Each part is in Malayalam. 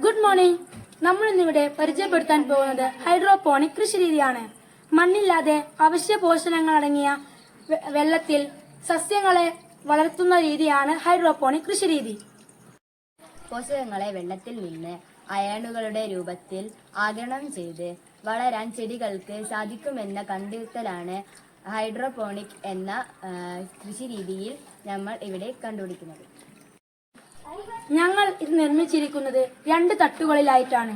Good morning. നമ്മൾ ഇന്നിവിടെ പരിചയപ്പെടുത്താൻ പോകുന്നത് ഹൈഡ്രോപോണിക് കൃഷിരീതിയാണ്. മണ്ണില്ലാതെ അവശ്യ പോഷകങ്ങൾ അടങ്ങിയ വെള്ളത്തിൽ സസ്യങ്ങളെ വളർത്തുന്ന രീതിയാണ് ഹൈഡ്രോപോണിക് കൃഷിരീതി. പോഷകങ്ങളെ വെള്ളത്തിൽ നിന്ന് അയണുകളുടെ രൂപത്തിൽ ആഗിരണം ചെയ്ത് വളരാൻ ചെടികൾക്ക് സാധിക്കുമെന്ന കണ്ടെത്തലാണ് ഹൈഡ്രോപോണിക് എന്ന കൃഷിരീതിയിൽ നമ്മൾ ഇവിടെ കണ്ടുപിടിക്കുന്നത്. ഞങ്ങൾ ഇത് നിർമ്മിച്ചിരിക്കുന്നത് 2 തട്ടുകളിലായിട്ടാണ്.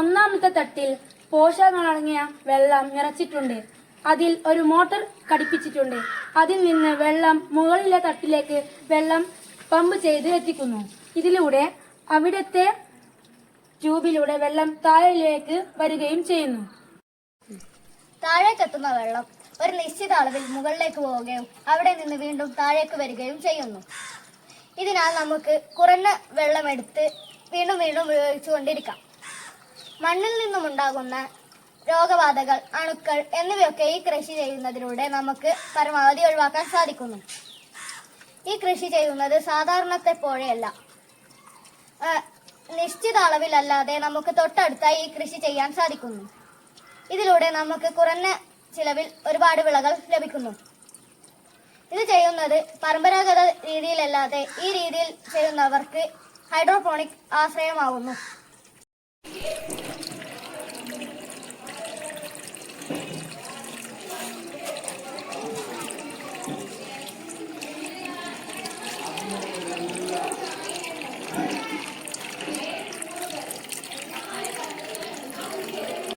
ഒന്നാമത്തെ തട്ടിൽ പോഷകങ്ങളടങ്ങിയ വെള്ളം നിറച്ചിട്ടുണ്ട്. അതിൽ ഒരു മോട്ടോർ ഘടിപ്പിച്ചിട്ടുണ്ട്. അതിൽ നിന്ന് വെള്ളം മുകളിലെ തട്ടിലേക്ക് വെള്ളം പമ്പ് ചെയ്ത് എത്തിക്കുന്നു. ഇതിലൂടെ അവിടുത്തെ ട്യൂബിലൂടെ വെള്ളം താഴേക്ക് വരികയും ചെയ്യുന്നു. താഴേക്കെത്തുന്ന വെള്ളം ഒരു നിശ്ചിത അളവിൽ മുകളിലേക്ക് പോവുകയും അവിടെ നിന്ന് വീണ്ടും താഴേക്ക് വരികയും ചെയ്യുന്നു. ഇതിനാൽ നമുക്ക് കുറഞ്ഞ വെള്ളമെടുത്ത് വീണ്ടും വീണ്ടും ഉപയോഗിച്ചുകൊണ്ടിരിക്കാം. മണ്ണിൽ നിന്നുമുണ്ടാകുന്ന രോഗബാധകൾ, അണുക്കൾ എന്നിവയൊക്കെ ഈ കൃഷി ചെയ്യുന്നതിലൂടെ നമുക്ക് പരമാവധി ഒഴിവാക്കാൻ സാധിക്കുന്നു. ഈ കൃഷി ചെയ്യുന്നത് സാധാരണത്തെ പോലെയല്ല. നിശ്ചിത അളവിലല്ലാതെ നമുക്ക് തൊട്ടടുത്തായി ഈ കൃഷി ചെയ്യാൻ സാധിക്കുന്നു. ഇതിലൂടെ നമുക്ക് കുറഞ്ഞ ചിലവിൽ ഒരുപാട് വിളകൾ ലഭിക്കുന്നു. ഇത് ചെയ്യുന്നത് പരമ്പരാഗത രീതിയിലല്ലാതെ ഈ രീതിയിൽ ചെയ്യുന്നവർക്ക് ഹൈഡ്രോപോണിക് ആശ്രയമാവുന്നു.